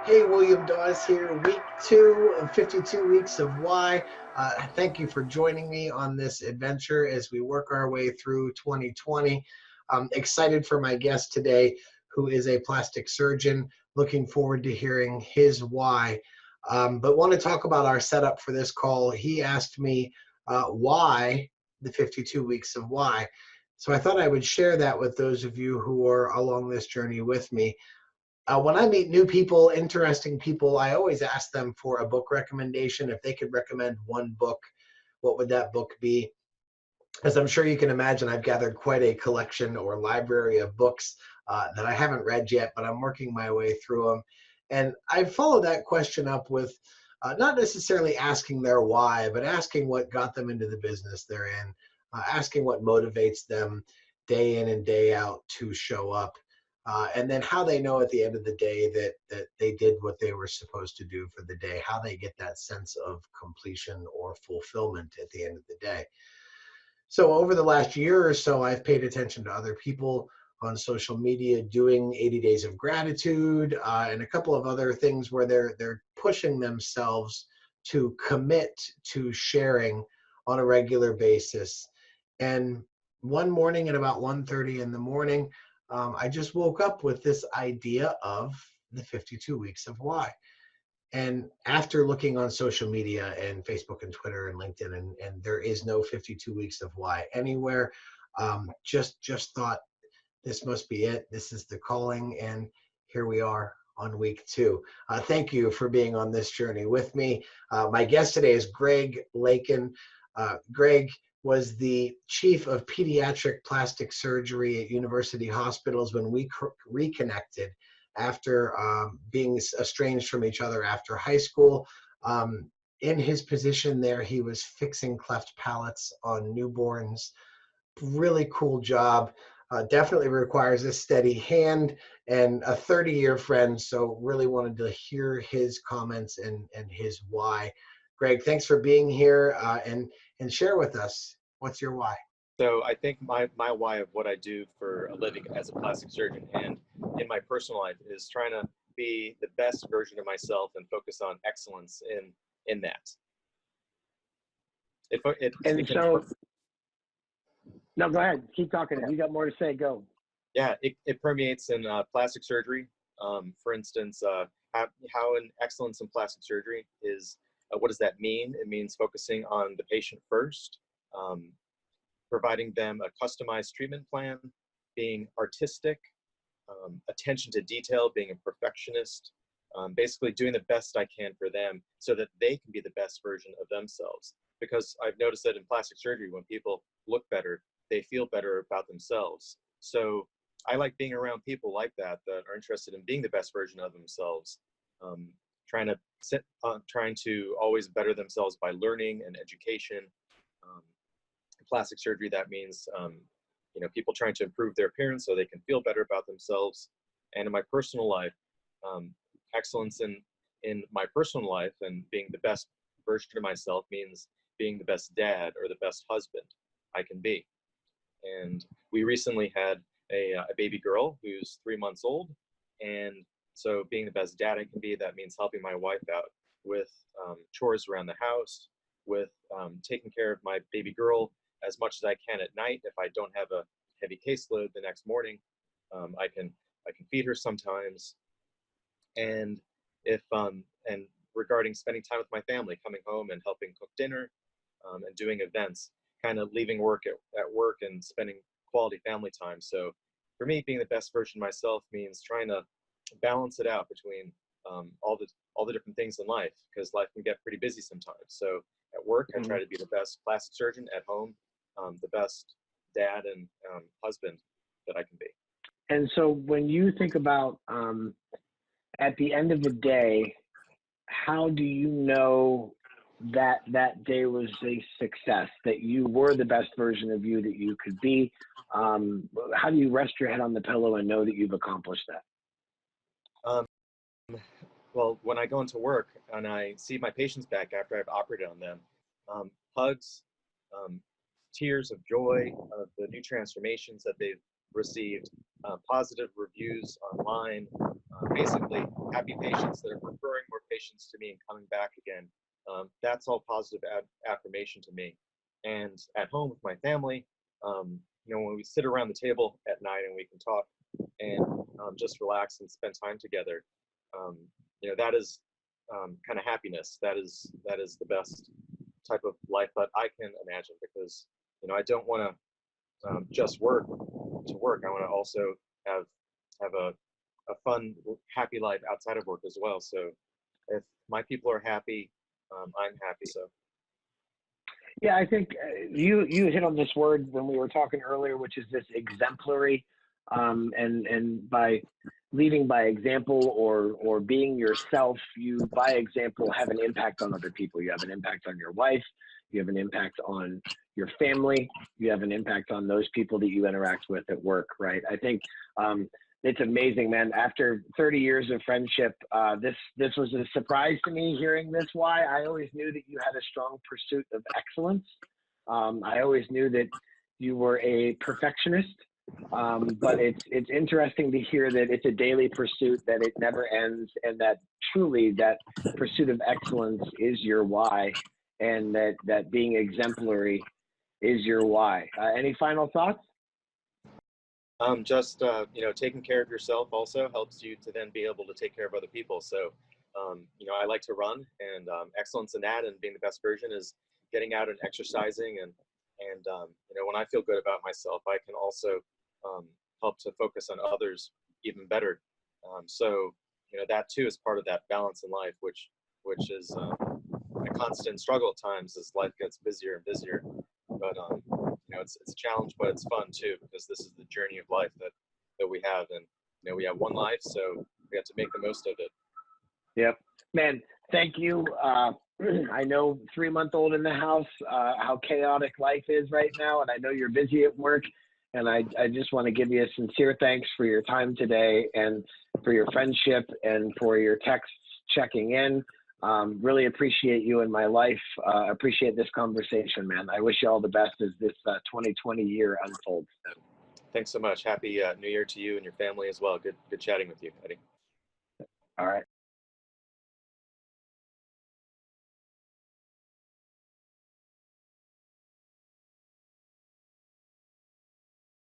Hey, William Dawes here, week 2 of 52 Weeks of Why. Thank you for joining me on this adventure as we work our way through 2020. I'm excited for my guest today, who is a plastic surgeon. Looking forward to hearing his why. But want to talk about our setup for this call. He asked me why the 52 Weeks of Why. So I thought I would share that with those of you who are along this journey with me. When I meet new people, interesting people, I always ask them for a book recommendation. If they could recommend one book, what would that book be? As I'm sure you can imagine, I've gathered quite a collection or library of books that I haven't read yet, but I'm working my way through them. And I follow that question up with not necessarily asking their why, but asking what got them into the business they're in, asking what motivates them day in and day out to show up. And then how they know at the end of the day that they did what they were supposed to do for the day, how they get that sense of completion or fulfillment at the end of the day. So over the last year or so, I've paid attention to other people on social media doing 80 days of gratitude and a couple of other things where they're pushing themselves to commit to sharing on a regular basis. And one morning at about 1:30 in the morning, I just woke up with this idea of the 52 weeks of why. And after looking on social media and Facebook and Twitter and LinkedIn, and there is no 52 weeks of why anywhere, just thought this must be it. This is the calling, and here we are on week 2. Thank you for being on this journey with me. My guest today is Greg Lakin. Greg was the chief of pediatric plastic surgery at University Hospitals when we reconnected after being estranged from each other after high school. In his position there, he was fixing cleft palates on newborns. Really cool job. Definitely requires a steady hand and a 30-year friend. So really wanted to hear his comments and his why. Greg, thanks for being here and share with us. What's your why? So I think my why of what I do for a living as a plastic surgeon and in my personal life is trying to be the best version of myself and focus on excellence in that. And It can, so, no, go ahead. Keep talking. If you got more to say, go. yeah, it permeates in plastic surgery. For instance, how an excellence in plastic surgery is, what does that mean? It means focusing on the patient first, providing them a customized treatment plan, being artistic, attention to detail, being a perfectionist, basically doing the best I can for them so that they can be the best version of themselves. Because I've noticed that in plastic surgery, when people look better, they feel better about themselves. So I like being around people like that are interested in being the best version of themselves, um, trying to always better themselves by learning and education. Um, Plastic surgery, that means people trying to improve their appearance so they can feel better about themselves. And in my personal life, excellence in my personal life and being the best version of myself means being the best dad or the best husband I can be. And we recently had a baby girl who's 3 months old, and so being the best dad I can be, that means helping my wife out with chores around the house, with taking care of my baby girl as much as I can at night. If I don't have a heavy caseload the next morning, I can feed her sometimes. And if and regarding spending time with my family, coming home and helping cook dinner, and doing events, kind of leaving work at work and spending quality family time. So for me, being the best version of myself means trying to balance it out between all the different things in life, because life can get pretty busy sometimes. So at work, I try to be the best plastic surgeon. At home, the best dad and husband that I can be. And so when you think about at the end of the day, how do you know that that day was a success, that you were the best version of you that you could be? How do you rest your head on the pillow and know that you've accomplished that? Um, well, when I go into work and I see my patients back after I've operated on them, hugs, um, tears of joy of the new transformations that they've received, positive reviews online, basically happy patients that are referring more patients to me and coming back again. That's all positive affirmation to me. And at home with my family, when we sit around the table at night and we can talk and just relax and spend time together, that is kind of happiness. That is the best type of life that I can imagine, because I don't want to just work to work. I want to also have a fun, happy life outside of work as well. So if my people are happy, I'm happy. So yeah, I think you hit on this word when we were talking earlier, which is this exemplary, and by leading by example or being yourself, you by example have an impact on other people. You have an impact on your wife, you have an impact on your family, you have an impact on those people that you interact with at work, right? I think it's amazing, man. After 30 years of friendship, this was a surprise to me hearing this. Why? I always knew that you had a strong pursuit of excellence. I always knew that you were a perfectionist, but it's interesting to hear that it's a daily pursuit, that it never ends, and that truly that pursuit of excellence is your why, and that being exemplary is your why. Any final thoughts? Just taking care of yourself also helps you to then be able to take care of other people. So I like to run, and excellence in that and being the best version is getting out and exercising, and when I feel good about myself, I can also help to focus on others even better. So that too is part of that balance in life, which is a constant struggle at times as life gets busier and busier. But it's a challenge, but it's fun too, because this is the journey of life that we have, and we have one life, so we have to make the most of it. Yep, man. Thank you. I know 3-month-old in the house, how chaotic life is right now, and I know you're busy at work. And I just want to give you a sincere thanks for your time today, and for your friendship, and for your texts checking in. Really appreciate you in my life. Appreciate this conversation, man. I wish you all the best as this 2020 year unfolds. Thanks so much. Happy New Year to you and your family as well. Good chatting with you, Eddie. All right.